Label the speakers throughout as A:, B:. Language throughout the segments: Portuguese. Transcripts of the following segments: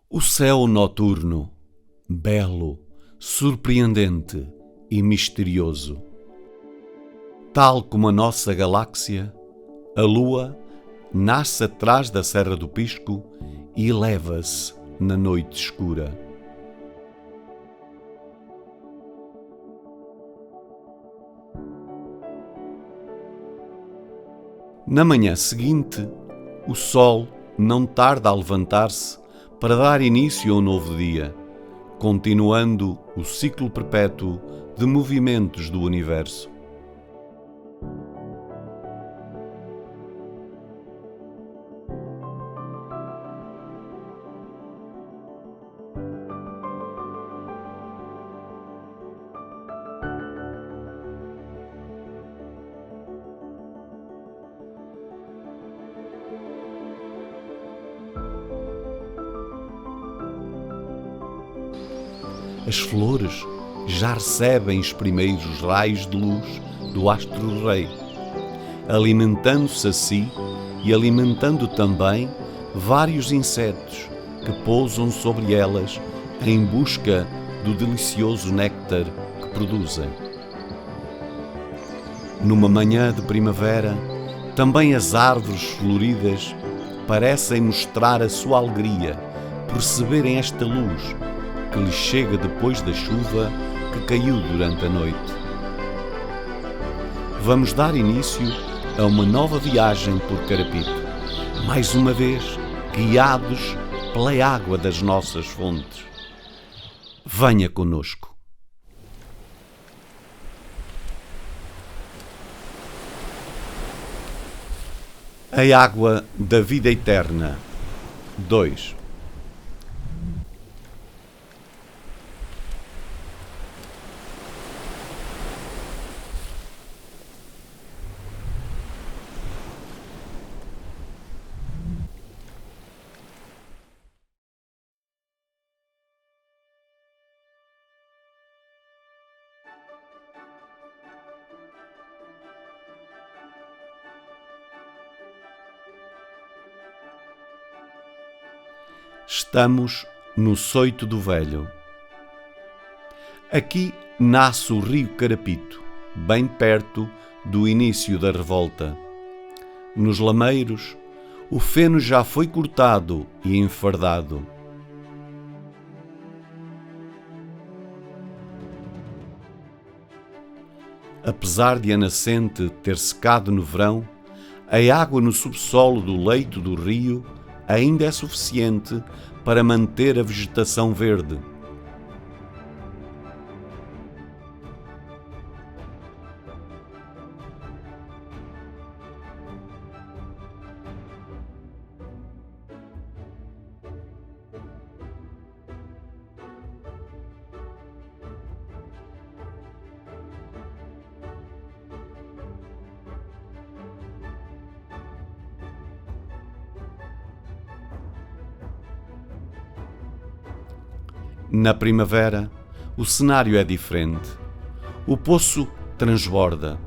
A: O céu noturno, belo, surpreendente e misterioso. Tal como a nossa galáxia, a Lua nasce atrás da Serra do Pisco e eleva-se na noite escura. Na manhã seguinte, o Sol não tarda a levantar-se para dar início a um novo dia, continuando o ciclo perpétuo de movimentos do universo. As flores já recebem os primeiros raios de luz do astro-rei, alimentando-se a si e alimentando também vários insetos que pousam sobre elas em busca do delicioso néctar que produzem. Numa manhã de primavera, também as árvores floridas parecem mostrar a sua alegria por receberem esta luz que lhes chega depois da chuva que caiu durante a noite. Vamos dar início a uma nova viagem por Carapito, mais uma vez guiados pela água das nossas fontes. Venha conosco. A água da vida eterna. 2. Estamos no Soito do Velho. Aqui nasce o rio Carapito, bem perto do início da revolta. Nos lameiros, o feno já foi cortado e enfardado. Apesar de a nascente ter secado no verão, a água no subsolo do leito do rio ainda é suficiente para manter a vegetação verde. Na primavera, o cenário é diferente. O poço transborda.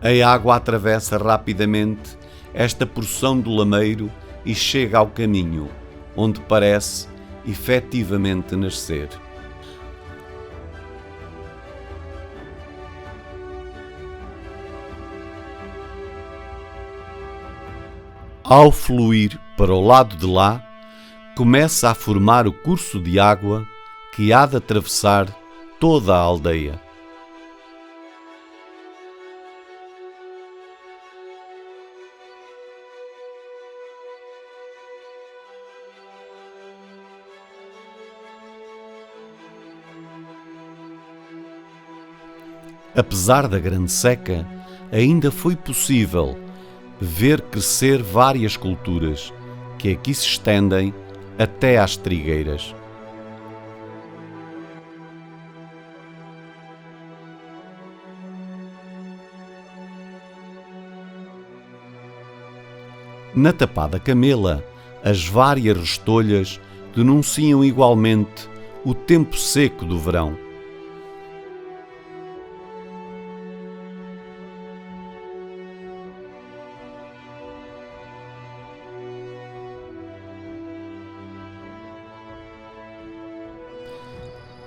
A: A água atravessa rapidamente esta porção do lameiro e chega ao caminho, onde parece efetivamente nascer. Ao fluir para o lado de lá, começa a formar o curso de água que há de atravessar toda a aldeia. Apesar da grande seca, ainda foi possível ver crescer várias culturas que aqui se estendem até às trigueiras. Na Tapada Camela, as várias restolhas denunciam igualmente o tempo seco do verão.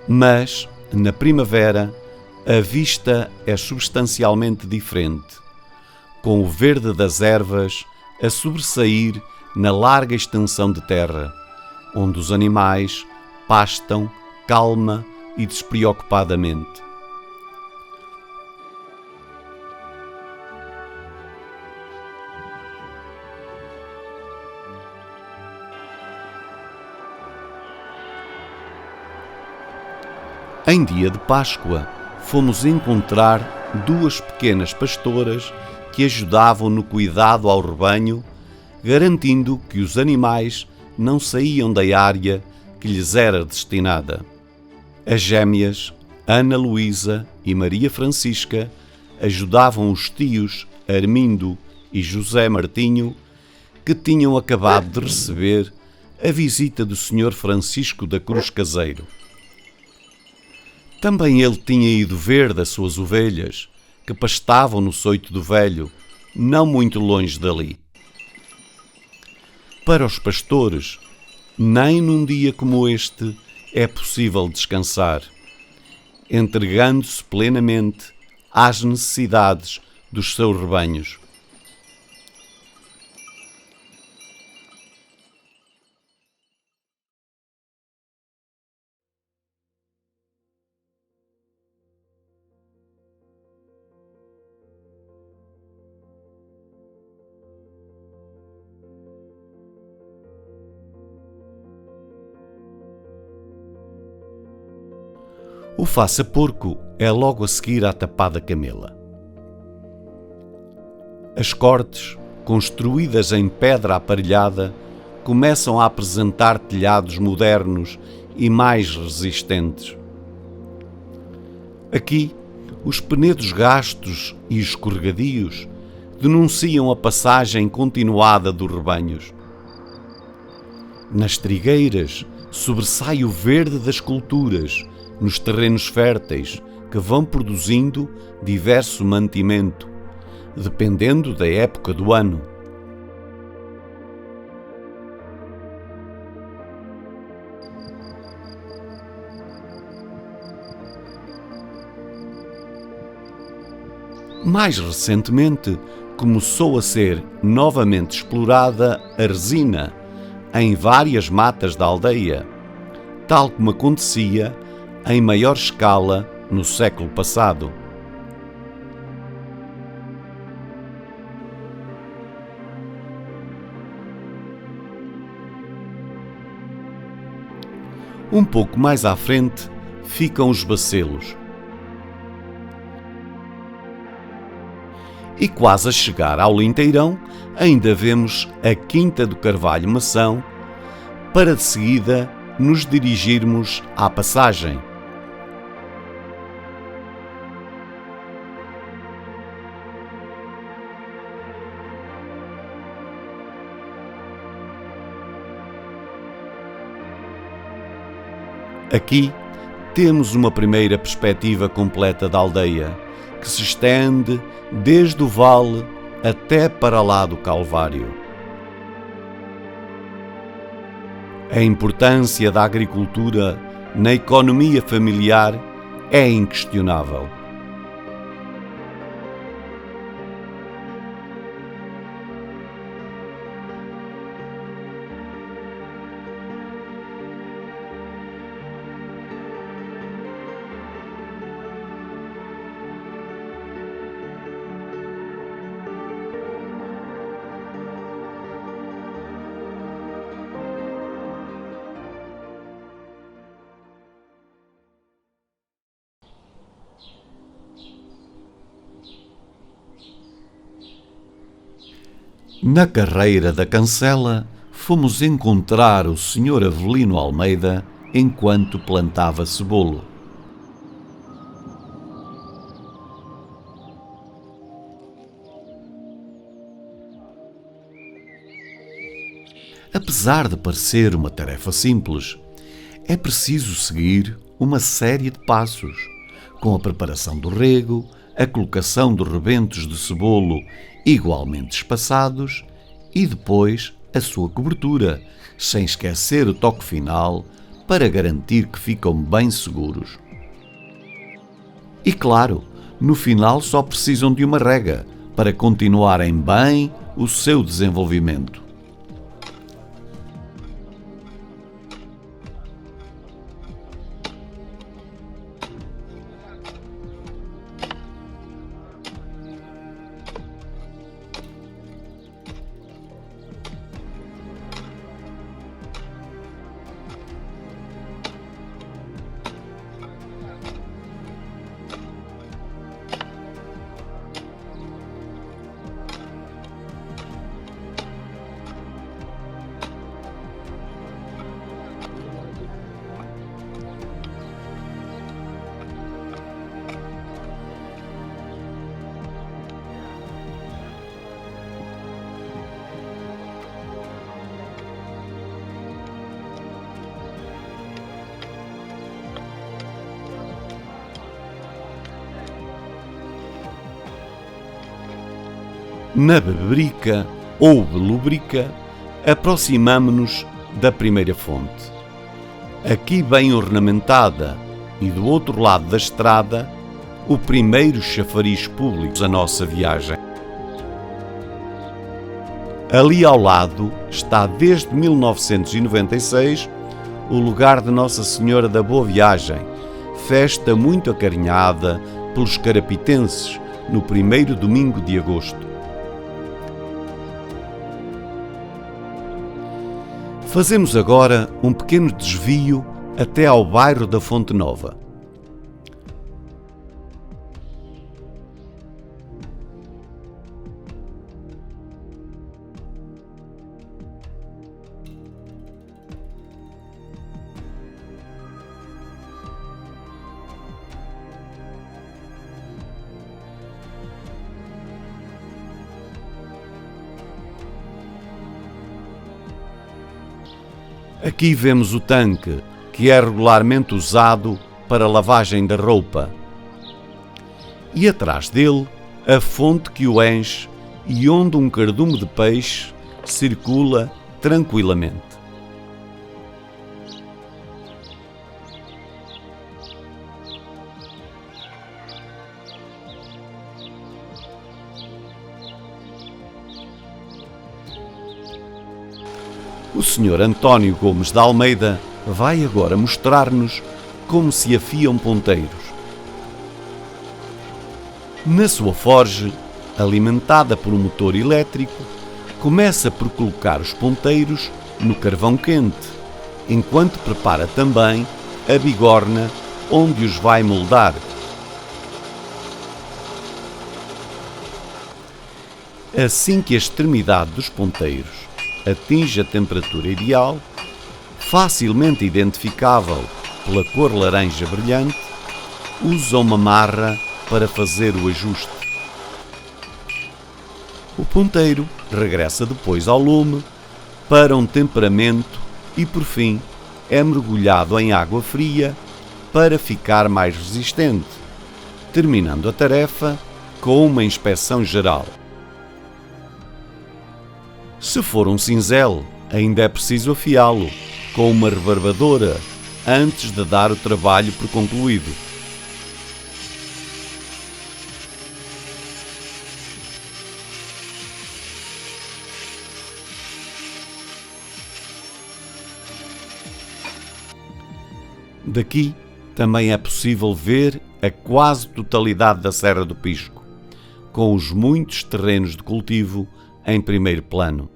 A: Mas, na primavera, a vista é substancialmente diferente, com o verde das ervas a sobressair na larga extensão de terra, onde os animais pastam calma e despreocupadamente. Em dia de Páscoa, fomos encontrar duas pequenas pastoras que ajudavam no cuidado ao rebanho, garantindo que os animais não saíam da área que lhes era destinada. As gêmeas, Ana Luísa e Maria Francisca, ajudavam os tios Armindo e José Martinho, que tinham acabado de receber a visita do Sr. Francisco da Cruz Caseiro. Também ele tinha ido ver das suas ovelhas, que pastavam no Soito do Velho, não muito longe dali. Para os pastores, nem num dia como este é possível descansar, entregando-se plenamente às necessidades dos seus rebanhos. O faça-porco é logo a seguir à tapada camela. As cortes, construídas em pedra aparelhada, começam a apresentar telhados modernos e mais resistentes. Aqui, os penedos gastos e escorregadios denunciam a passagem continuada dos rebanhos. Nas trigueiras sobressai o verde das culturas, nos terrenos férteis que vão produzindo diverso mantimento, dependendo da época do ano. Mais recentemente, começou a ser novamente explorada a resina em várias matas da aldeia, tal como acontecia em maior escala no século passado. Um pouco mais à frente ficam os bacelos. E quase a chegar ao Linteirão, ainda vemos a Quinta do Carvalho Mação, para de seguida nos dirigirmos à Passagem. Aqui temos uma primeira perspectiva completa da aldeia, que se estende desde o vale até para lá do Calvário. A importância da agricultura na economia familiar é inquestionável. Na carreira da Cancela, fomos encontrar o Sr. Avelino Almeida enquanto plantava cebolo. Apesar de parecer uma tarefa simples, é preciso seguir uma série de passos, com a preparação do rego, a colocação dos rebentos de cebolo igualmente espaçados e depois a sua cobertura, sem esquecer o toque final para garantir que ficam bem seguros. E claro, no final só precisam de uma rega para continuarem bem o seu desenvolvimento. Na beberica ou belubrica, aproximamo-nos da primeira fonte. Aqui bem ornamentada e do outro lado da estrada, o primeiro chafariz público da nossa viagem. Ali ao lado está desde 1996 o lugar de Nossa Senhora da Boa Viagem, festa muito acarinhada pelos carapitenses no primeiro domingo de agosto. Fazemos agora um pequeno desvio até ao bairro da Fonte Nova. Aqui vemos o tanque, que é regularmente usado para lavagem da roupa. E atrás dele, a fonte que o enche e onde um cardume de peixe circula tranquilamente. O Sr. António Gomes de Almeida vai agora mostrar-nos como se afiam ponteiros. Na sua forge, alimentada por um motor elétrico, começa por colocar os ponteiros no carvão quente, enquanto prepara também a bigorna onde os vai moldar. Assim que a extremidade dos ponteiros atinge a temperatura ideal, facilmente identificável pela cor laranja brilhante, usa uma marra para fazer o ajuste. O ponteiro regressa depois ao lume para um temperamento e, por fim, é mergulhado em água fria para ficar mais resistente, terminando a tarefa com uma inspeção geral. Se for um cinzel, ainda é preciso afiá-lo com uma rebarbadora antes de dar o trabalho por concluído. Daqui também é possível ver a quase totalidade da Serra do Pisco, com os muitos terrenos de cultivo em primeiro plano.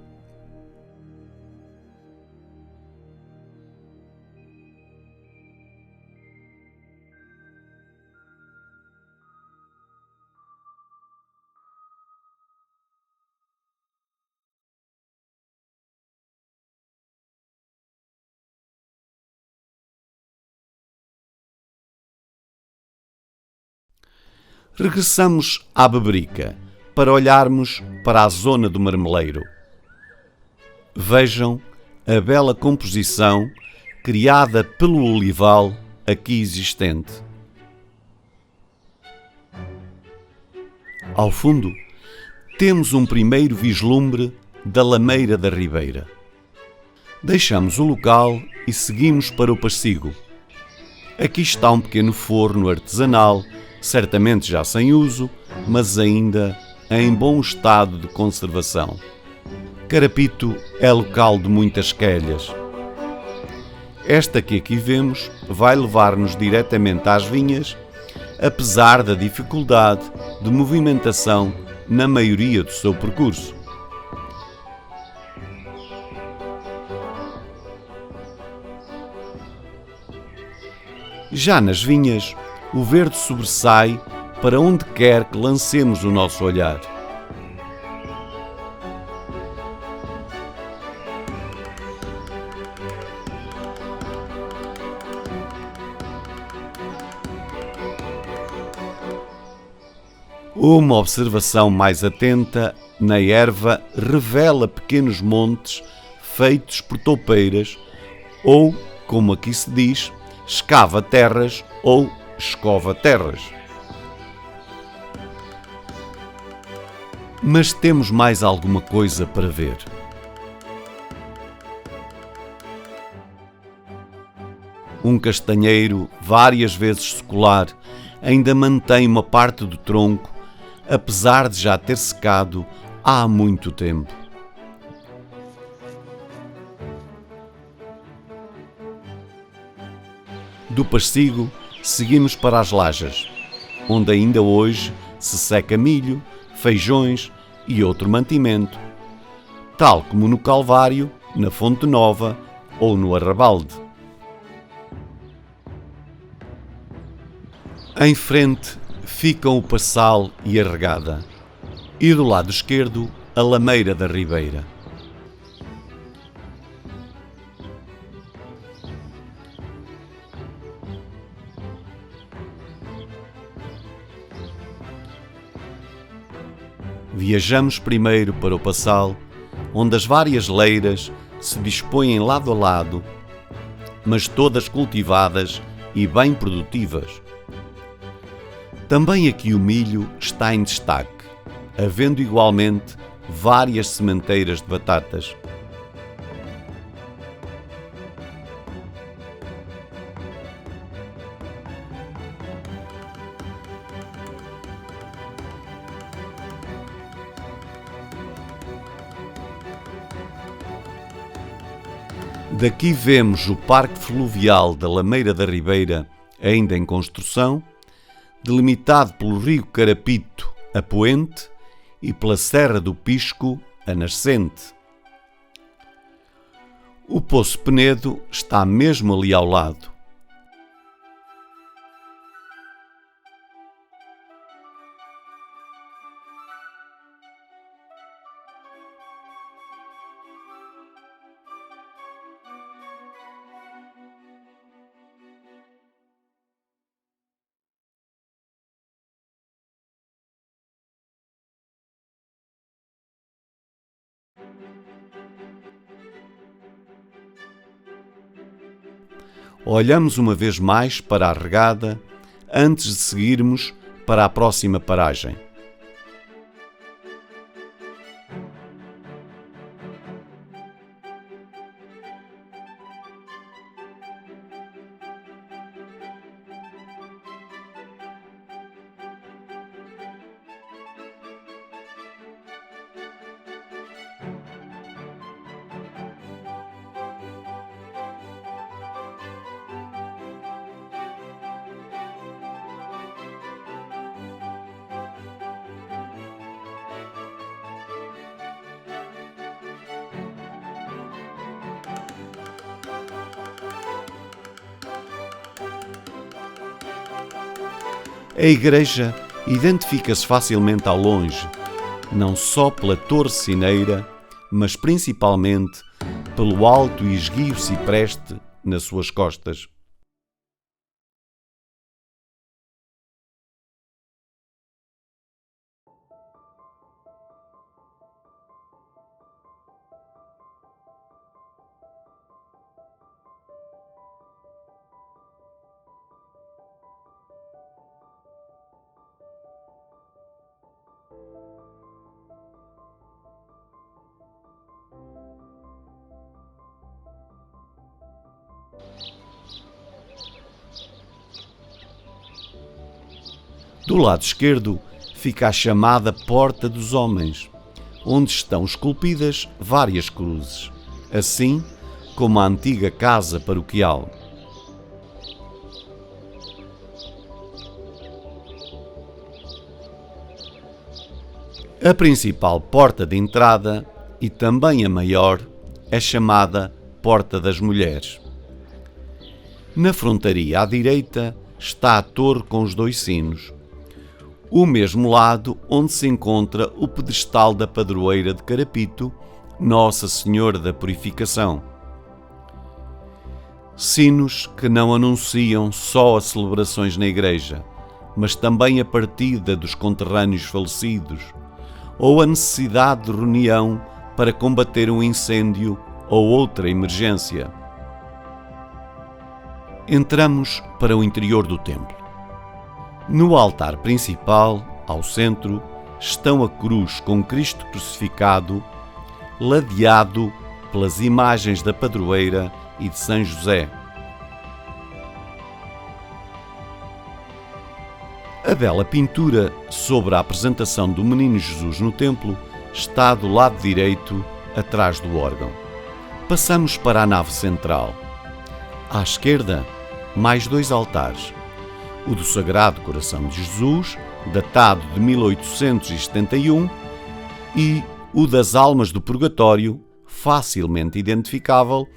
A: Regressamos à Beberica para olharmos para a zona do Marmeleiro. Vejam a bela composição criada pelo olival aqui existente. Ao fundo, temos um primeiro vislumbre da Lameira da Ribeira. Deixamos o local e seguimos para o Passigo. Aqui está um pequeno forno artesanal, certamente já sem uso, mas ainda em bom estado de conservação. Carapito é local de muitas quelhas. Esta que aqui vemos vai levar-nos diretamente às vinhas, apesar da dificuldade de movimentação na maioria do seu percurso. Já nas vinhas, o verde sobressai para onde quer que lancemos o nosso olhar. Uma observação mais atenta na erva revela pequenos montes feitos por toupeiras ou, como aqui se diz, escava-terras ou escova-terras. Mas temos mais alguma coisa para ver. Um castanheiro, várias vezes secular, ainda mantém uma parte do tronco, apesar de já ter secado há muito tempo. Do Passigo, seguimos para as lajas, onde ainda hoje se seca milho, feijões e outro mantimento, tal como no Calvário, na Fonte Nova ou no Arrabalde. Em frente ficam o Passal e a Regada, e do lado esquerdo a Lameira da Ribeira. Viajamos primeiro para o Passal, onde as várias leiras se dispõem lado a lado, mas todas cultivadas e bem produtivas. Também aqui o milho está em destaque, havendo igualmente várias sementeiras de batatas. Daqui vemos o Parque Fluvial da Lameira da Ribeira, ainda em construção, delimitado pelo rio Carapito, a poente, e pela Serra do Pisco, a nascente. O Poço Penedo está mesmo ali ao lado. Olhamos uma vez mais para a Regada antes de seguirmos para a próxima paragem. A igreja identifica-se facilmente ao longe, não só pela torre sineira, mas principalmente pelo alto e esguio cipreste nas suas costas. Do lado esquerdo fica a chamada Porta dos Homens, onde estão esculpidas várias cruzes, assim como a antiga casa paroquial. A principal porta de entrada, e também a maior, é chamada Porta das Mulheres. Na frontaria à direita está a torre com os 2 sinos, o mesmo lado onde se encontra o pedestal da padroeira de Carapito, Nossa Senhora da Purificação. Sinos que não anunciam só as celebrações na igreja, mas também a partida dos conterrâneos falecidos, ou a necessidade de reunião para combater um incêndio ou outra emergência. Entramos para o interior do templo. No altar principal, ao centro, estão a cruz com Cristo crucificado, ladeado pelas imagens da padroeira e de São José. A bela pintura sobre a apresentação do Menino Jesus no templo está do lado direito, atrás do órgão. Passamos para a nave central. À esquerda, mais 2 altares. O do Sagrado Coração de Jesus, datado de 1871, e o das Almas do Purgatório, facilmente identificável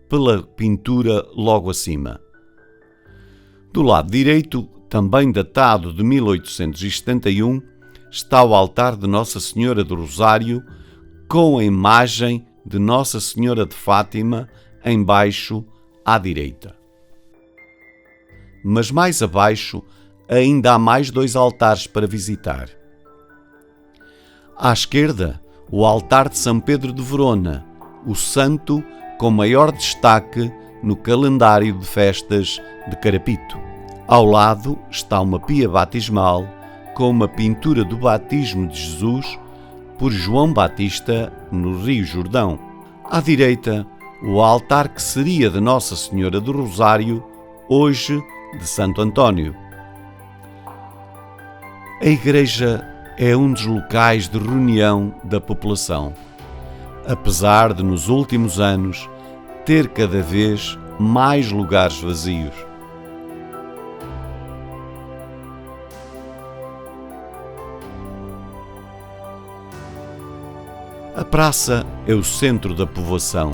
A: pela pintura logo acima. Do lado direito, também datado de 1871, está o altar de Nossa Senhora do Rosário, com a imagem de Nossa Senhora de Fátima em baixo à direita. Mas mais abaixo ainda há mais 2 altares para visitar. À esquerda, o altar de São Pedro de Verona, o santo com maior destaque no calendário de festas de Carapito. Ao lado está uma pia batismal com uma pintura do batismo de Jesus por João Batista no Rio Jordão. À direita, o altar que seria de Nossa Senhora do Rosário, hoje de Santo António. A igreja é um dos locais de reunião da população, apesar de nos últimos anos ter cada vez mais lugares vazios. A praça é o centro da povoação.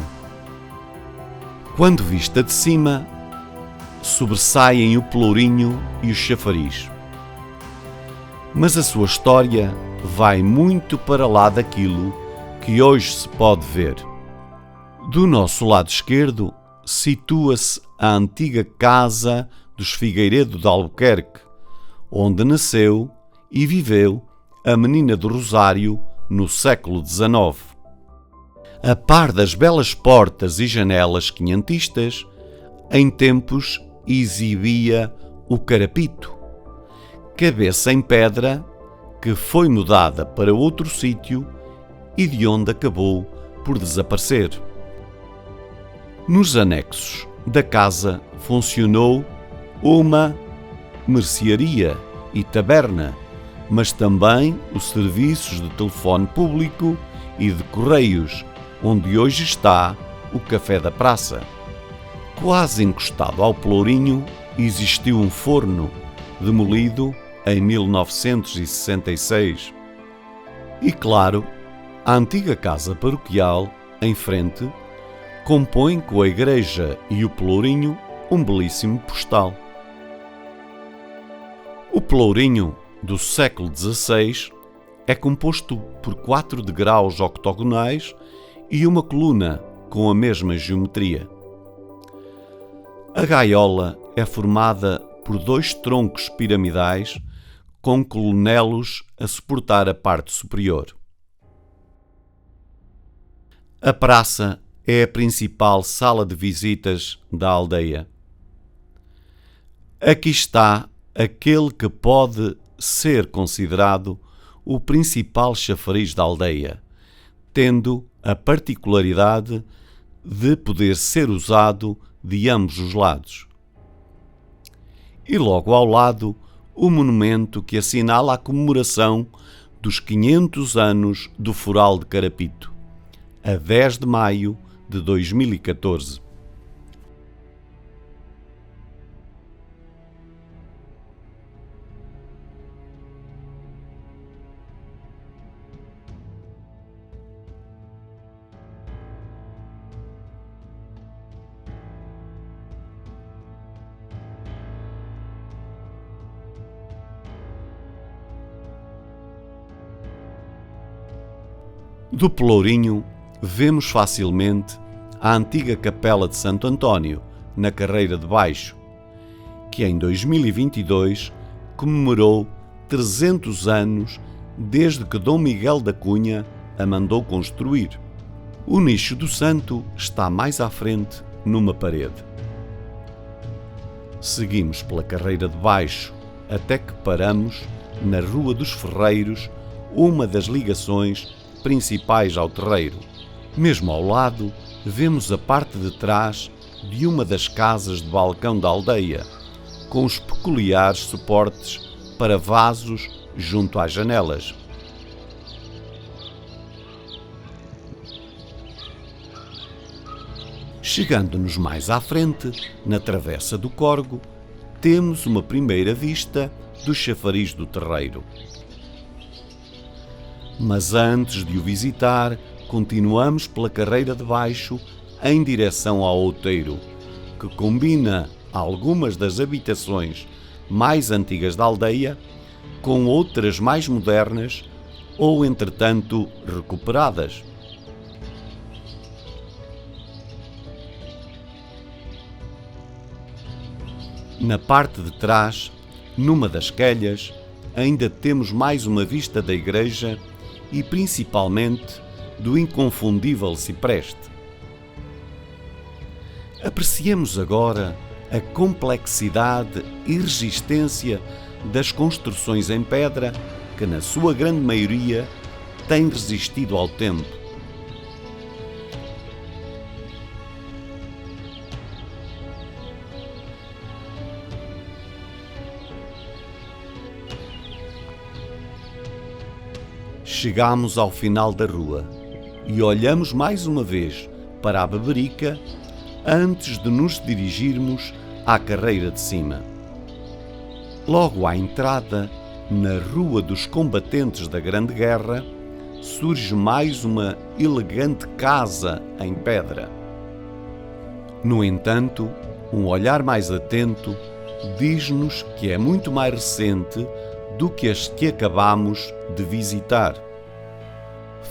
A: Quando vista de cima, sobressaem o Pelourinho e o Chafariz. Mas a sua história vai muito para lá daquilo que hoje se pode ver. Do nosso lado esquerdo situa-se a antiga casa dos Figueiredo de Albuquerque, onde nasceu e viveu a Menina do Rosário no século XIX. A par das belas portas e janelas quinhentistas, em tempos exibia o Carapito, cabeça em pedra que foi mudada para outro sítio e de onde acabou por desaparecer. Nos anexos da casa funcionou uma mercearia e taberna, mas também os serviços de telefone público e de correios, onde hoje está o Café da Praça. Quase encostado ao Pelourinho existiu um forno, demolido em 1966. E claro, a antiga casa paroquial, em frente, compõe com a igreja e o Pelourinho um belíssimo postal. O Pelourinho do século XVI é composto por 4 degraus octogonais e uma coluna com a mesma geometria. A gaiola é formada por 2 troncos piramidais com colunelos a suportar a parte superior. A praça é a principal sala de visitas da aldeia. Aqui está aquele que pode ser considerado o principal chafariz da aldeia, tendo a particularidade de poder ser usado de ambos os lados. E logo ao lado, o monumento que assinala a comemoração dos 500 anos do Foral de Carapito, a 10 de maio de 2014. Do Pelourinho, vemos facilmente a antiga Capela de Santo António, na Carreira de Baixo, que em 2022 comemorou 300 anos desde que Dom Miguel da Cunha a mandou construir. O nicho do santo está mais à frente, numa parede. Seguimos pela Carreira de Baixo até que paramos na Rua dos Ferreiros, uma das ligações principais ao terreiro. Mesmo ao lado, vemos a parte de trás de uma das casas de balcão da aldeia, com os peculiares suportes para vasos junto às janelas. Chegando-nos mais à frente, na Travessa do Corgo, temos uma primeira vista do chafariz do terreiro. Mas antes de o visitar, continuamos pela Carreira de Baixo em direção ao outeiro, que combina algumas das habitações mais antigas da aldeia com outras mais modernas ou, entretanto, recuperadas. Na parte de trás, numa das quelhas, ainda temos mais uma vista da igreja e principalmente do inconfundível cipreste. Apreciemos agora a complexidade e resistência das construções em pedra que, na sua grande maioria, têm resistido ao tempo. Chegamos ao final da rua e olhamos mais uma vez para a Beberica antes de nos dirigirmos à Carreira de Cima. Logo à entrada, na Rua dos Combatentes da Grande Guerra, surge mais uma elegante casa em pedra. No entanto, um olhar mais atento diz-nos que é muito mais recente do que as que acabamos de visitar.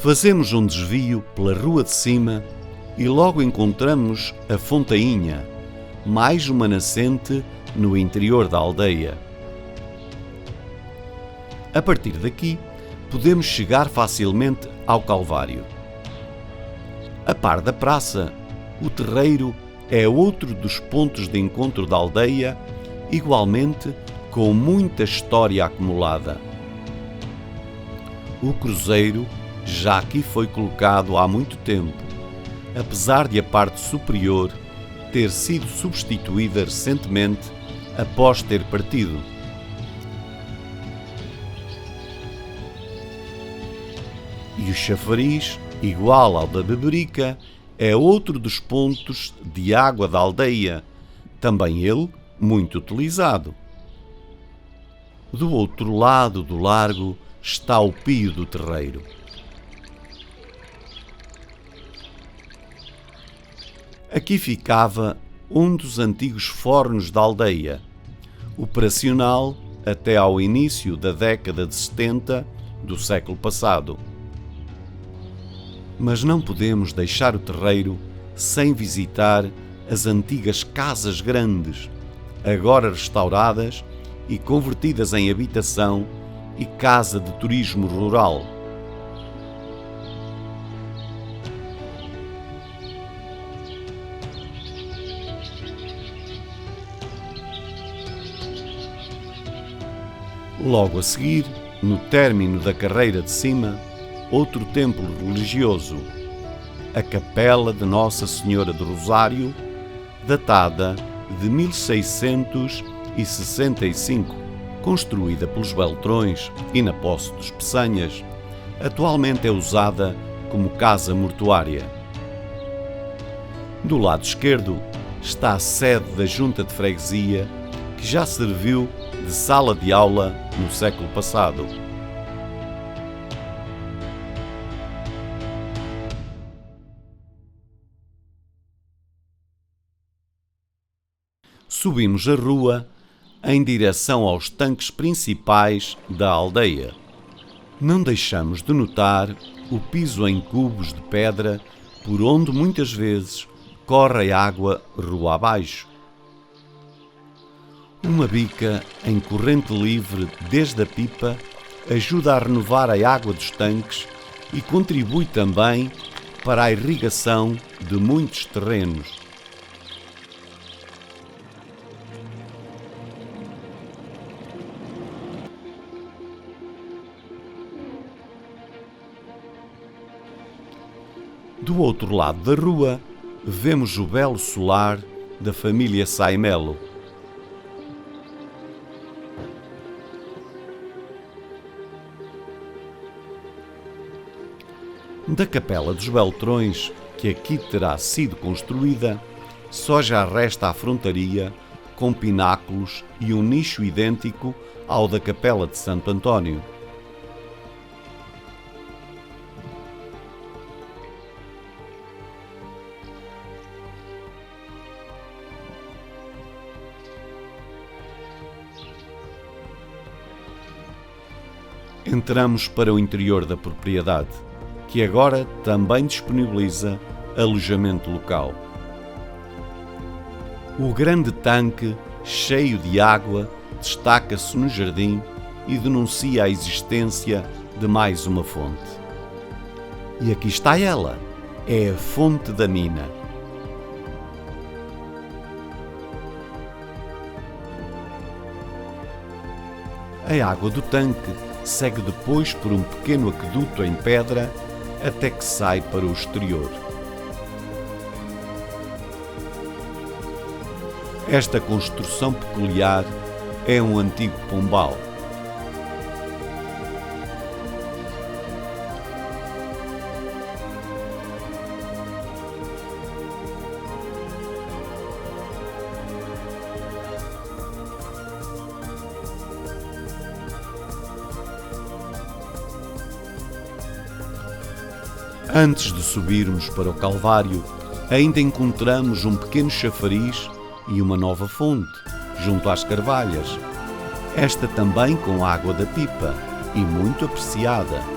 A: Fazemos um desvio pela Rua de Cima e logo encontramos a Fontainha, mais uma nascente no interior da aldeia. A partir daqui, podemos chegar facilmente ao Calvário. A par da praça, o terreiro é outro dos pontos de encontro da aldeia, igualmente com muita história acumulada. O cruzeiro já aqui foi colocado há muito tempo, apesar de a parte superior ter sido substituída recentemente após ter partido. E o chafariz, igual ao da Beberica, é outro dos pontos de água da aldeia, também ele muito utilizado. Do outro lado do largo está o pio do terreiro. Aqui ficava um dos antigos fornos da aldeia, operacional até ao início da década de 70 do século passado. Mas não podemos deixar o terreiro sem visitar as antigas casas grandes, agora restauradas e convertidas em habitação e casa de turismo rural. Logo a seguir, no término da Carreira de Cima, outro templo religioso, a Capela de Nossa Senhora do Rosário, datada de 1665, Construída pelos Beltrões e na posse dos Peçanhas, atualmente é usada como casa mortuária. Do lado esquerdo está a sede da Junta de Freguesia, que já serviu de sala de aula no século passado. Subimos a rua em direção aos tanques principais da aldeia. Não deixamos de notar o piso em cubos de pedra por onde muitas vezes corre a água rua abaixo. Uma bica em corrente livre desde a pipa ajuda a renovar a água dos tanques e contribui também para a irrigação de muitos terrenos. Do outro lado da rua, vemos o belo solar da família Saimelo. Da Capela dos Beltrões, que aqui terá sido construída, só já resta a frontaria, com pináculos e um nicho idêntico ao da Capela de Santo António. Entramos para o interior da propriedade, que agora também disponibiliza alojamento local. O grande tanque, cheio de água, destaca-se no jardim e denuncia a existência de mais uma fonte. E aqui está ela, é a fonte da mina. A água do tanque segue depois por um pequeno aqueduto em pedra até que sai para o exterior. Esta construção peculiar é um antigo pombal. Antes de subirmos para o Calvário, ainda encontramos um pequeno chafariz e uma nova fonte, junto às Carvalhas. Esta também com água da pipa e muito apreciada.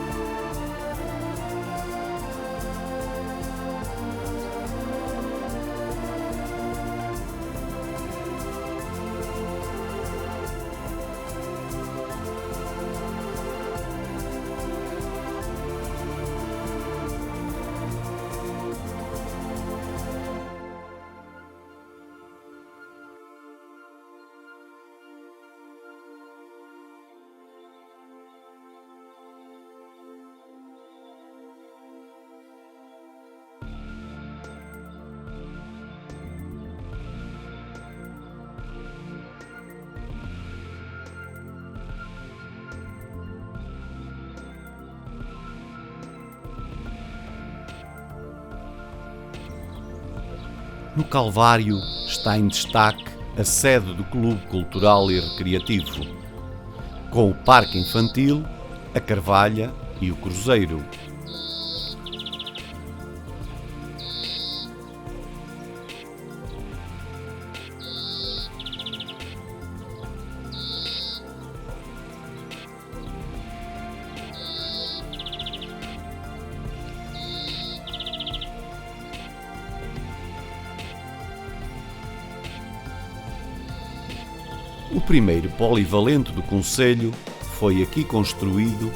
A: No Calvário está em destaque a sede do Clube Cultural e Recreativo, com o Parque Infantil, a Carvalha e o Cruzeiro. O primeiro polivalente do concelho foi aqui construído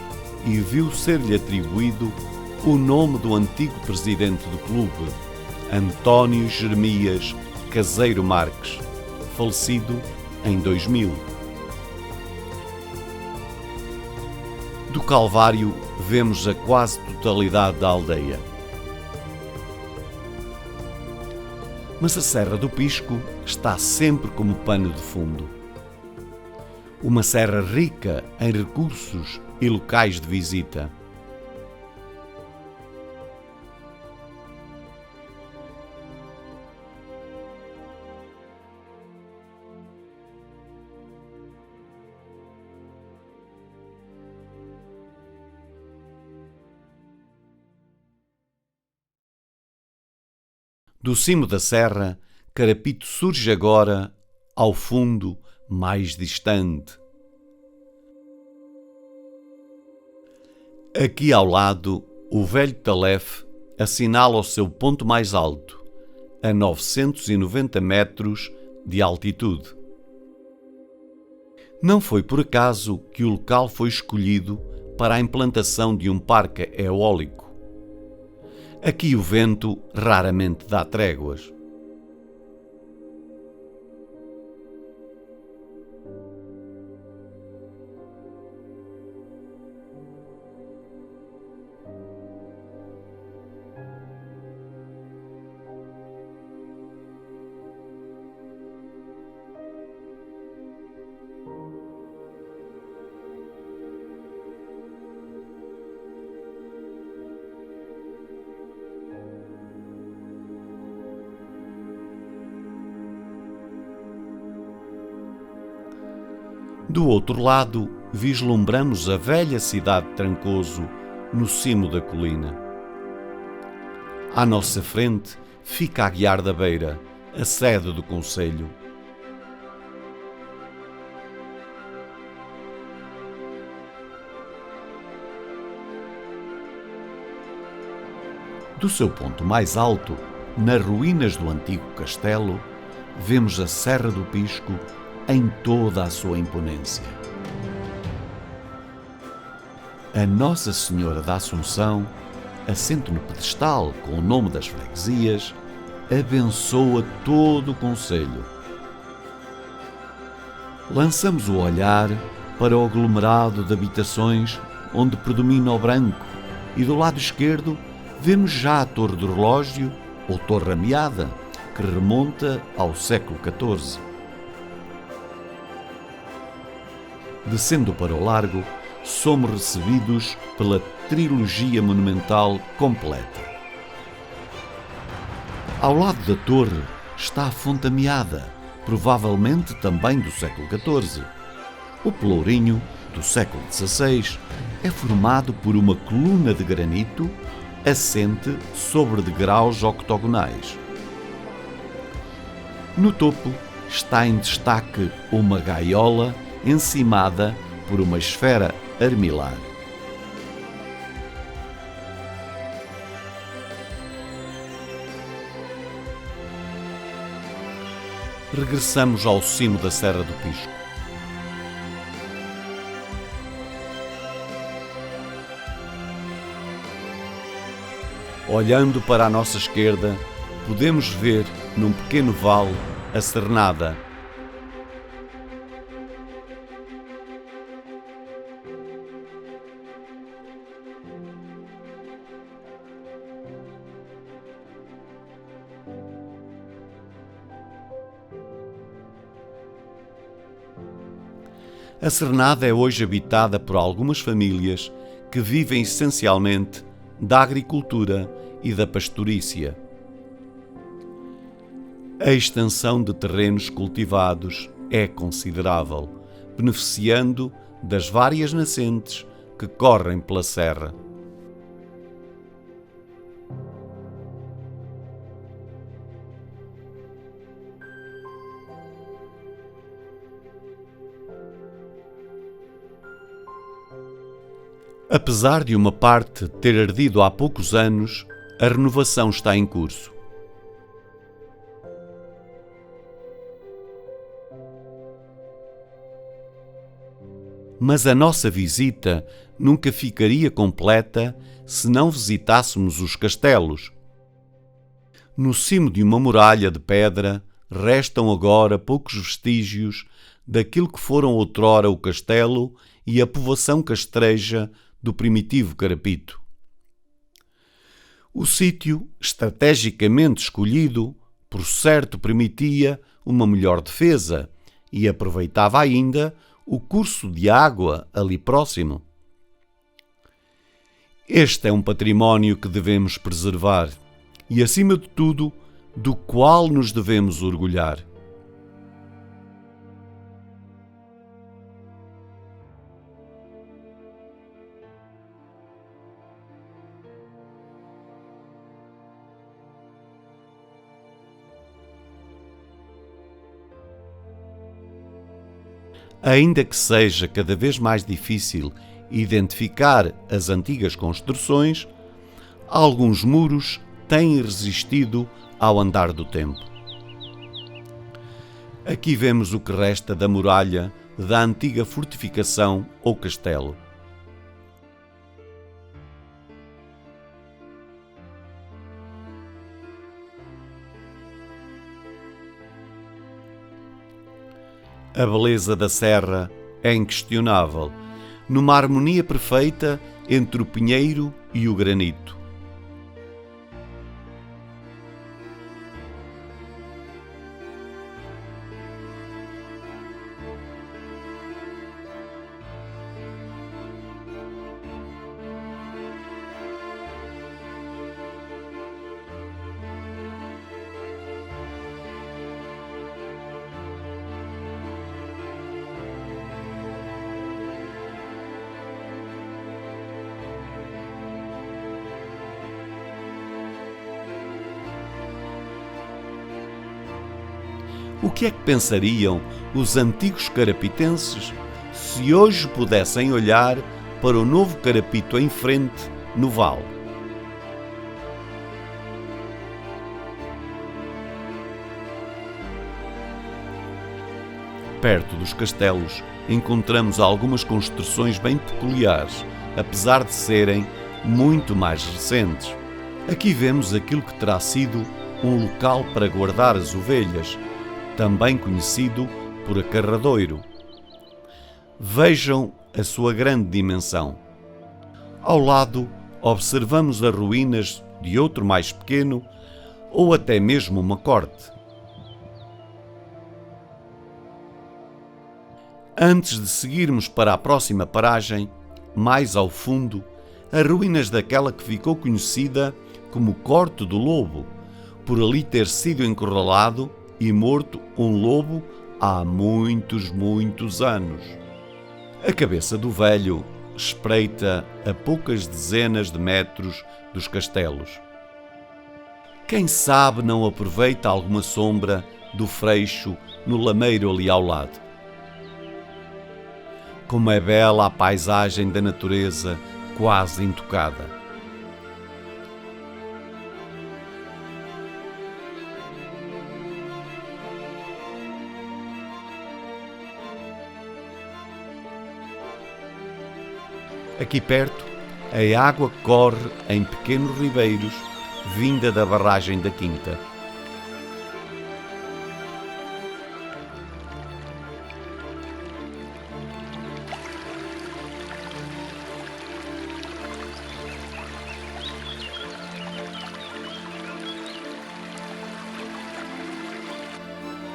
A: e viu ser-lhe atribuído o nome do antigo presidente do clube, António Jeremias Caseiro Marques, falecido em 2000. Do Calvário vemos a quase totalidade da aldeia. Mas a Serra do Pisco está sempre como pano de fundo. Uma serra rica em recursos e locais de visita. Do cimo da serra, Carapito surge agora, ao fundo, mais distante. Aqui ao lado, o velho Talef assinala o seu ponto mais alto, a 990 metros de altitude. Não foi por acaso que o local foi escolhido para a implantação de um parque eólico. Aqui o vento raramente dá tréguas. Do outro lado, vislumbramos a velha cidade de Trancoso, no cimo da colina. À nossa frente fica a Guiar da Beira, a sede do concelho. Do seu ponto mais alto, nas ruínas do antigo castelo, vemos a Serra do Pisco em toda a sua imponência. A Nossa Senhora da Assunção, assente no pedestal com o nome das freguesias, abençoa todo o concelho. Lançamos o olhar para o aglomerado de habitações onde predomina o branco e do lado esquerdo vemos já a Torre do Relógio ou Torre Ameada, que remonta ao século XIV. Descendo para o largo, somos recebidos pela trilogia monumental completa. Ao lado da torre está a Fonte Ameada, provavelmente também do século XIV. O Pelourinho, do século XVI, é formado por uma coluna de granito assente sobre degraus octogonais. No topo está em destaque uma gaiola encimada por uma esfera armilar. Regressamos ao cimo da Serra do Pisco. Olhando para a nossa esquerda, podemos ver, num pequeno vale, a Cernada. A Cernada é hoje habitada por algumas famílias que vivem essencialmente da agricultura e da pastorícia. A extensão de terrenos cultivados é considerável, beneficiando das várias nascentes que correm pela serra. Apesar de uma parte ter ardido há poucos anos, a renovação está em curso. Mas a nossa visita nunca ficaria completa se não visitássemos os castelos. No cimo de uma muralha de pedra restam agora poucos vestígios daquilo que foram outrora o castelo e a povoação castreja do primitivo Carapito. O sítio, estrategicamente escolhido, por certo permitia uma melhor defesa e aproveitava ainda o curso de água ali próximo. Este é um património que devemos preservar e, acima de tudo, do qual nos devemos orgulhar. Ainda que seja cada vez mais difícil identificar as antigas construções, alguns muros têm resistido ao andar do tempo. Aqui vemos o que resta da muralha da antiga fortificação ou castelo. A beleza da serra é inquestionável, numa harmonia perfeita entre o pinheiro e o granito. O que é que pensariam os antigos carapitenses se hoje pudessem olhar para o novo carapito em frente, no vale? Perto dos castelos encontramos algumas construções bem peculiares, apesar de serem muito mais recentes. Aqui vemos aquilo que terá sido um local para guardar as ovelhas, também conhecido por acarradoiro. Vejam a sua grande dimensão. Ao lado, observamos as ruínas de outro mais pequeno ou até mesmo uma corte. Antes de seguirmos para a próxima paragem, mais ao fundo, as ruínas daquela que ficou conhecida como Corte do Lobo, por ali ter sido encurralado e morto um lobo há muitos anos. A cabeça do velho espreita a poucas dezenas de metros dos castelos. Quem sabe não aproveita alguma sombra do freixo no lameiro ali ao lado. Como é bela a paisagem da natureza quase intocada. Aqui perto, a água corre em pequenos ribeiros, vinda da barragem da Quinta.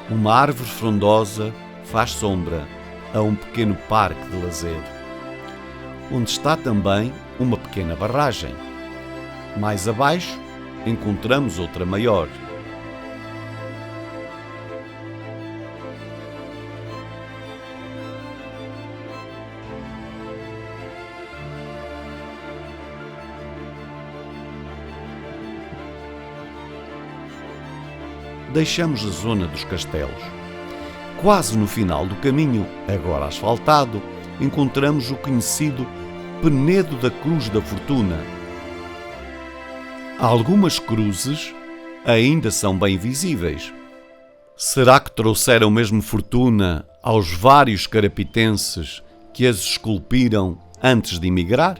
A: Uma árvore frondosa faz sombra a um pequeno parque de lazer, onde está também uma pequena barragem. Mais abaixo, encontramos outra maior. Deixamos a zona dos castelos. Quase no final do caminho, agora asfaltado, encontramos o conhecido Penedo da Cruz da Fortuna. Algumas cruzes ainda são bem visíveis. Será que trouxeram mesmo fortuna aos vários carapitenses que as esculpiram antes de emigrar?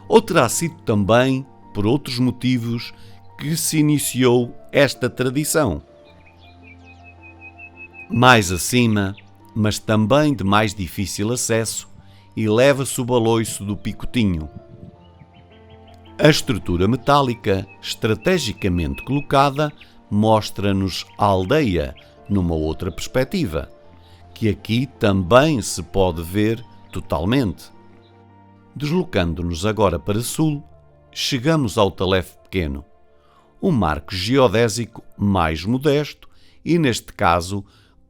A: Ou terá sido também por outros motivos que se iniciou esta tradição? Mais acima, mas também de mais difícil acesso, eleva-se o baloiço do Picotinho. A estrutura metálica, estrategicamente colocada, mostra-nos a aldeia numa outra perspectiva, que aqui também se pode ver totalmente. Deslocando-nos agora para sul, chegamos ao Talef Pequeno, um marco geodésico mais modesto e, neste caso,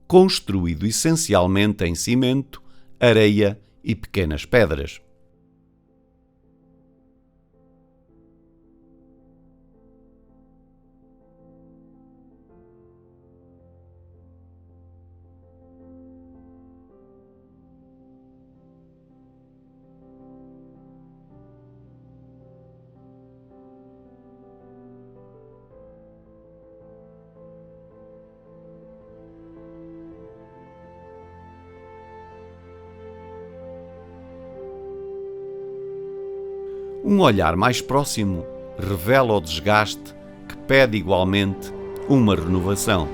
A: construído essencialmente em cimento, areia e pequenas pedras. Um olhar mais próximo revela o desgaste que pede igualmente uma renovação.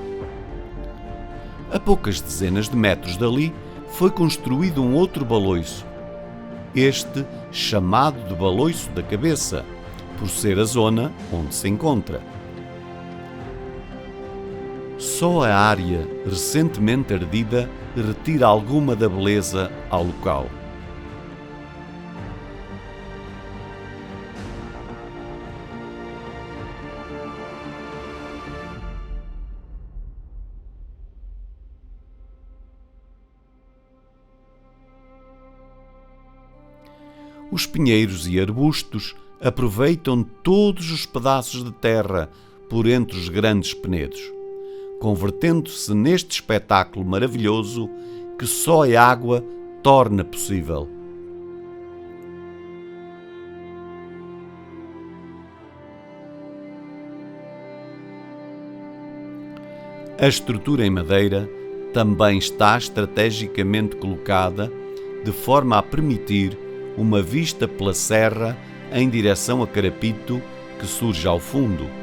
A: A poucas dezenas de metros dali foi construído um outro baloiço, este chamado de Baloiço da Cabeça, por ser a zona onde se encontra. Só a área recentemente ardida retira alguma da beleza ao local. Os pinheiros e arbustos aproveitam todos os pedaços de terra por entre os grandes penedos, convertendo-se neste espetáculo maravilhoso que só a água torna possível. A estrutura em madeira também está estrategicamente colocada de forma a permitir uma vista pela serra em direção a Carapito, que surge ao fundo.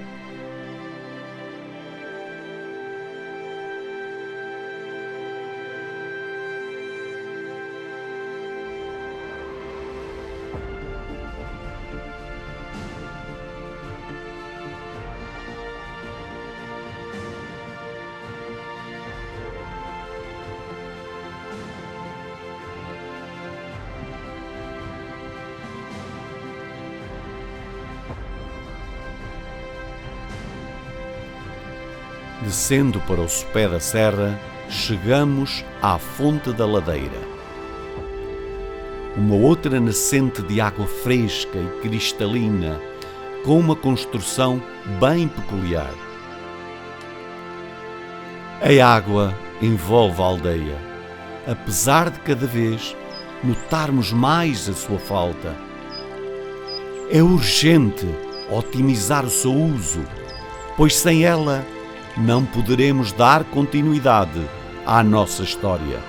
A: Descendo para o sopé da serra, chegamos à Fonte da Ladeira. Uma outra nascente de água fresca e cristalina, com uma construção bem peculiar. A água envolve a aldeia, apesar de cada vez notarmos mais a sua falta. É urgente otimizar o seu uso, pois sem ela não poderemos dar continuidade à nossa história.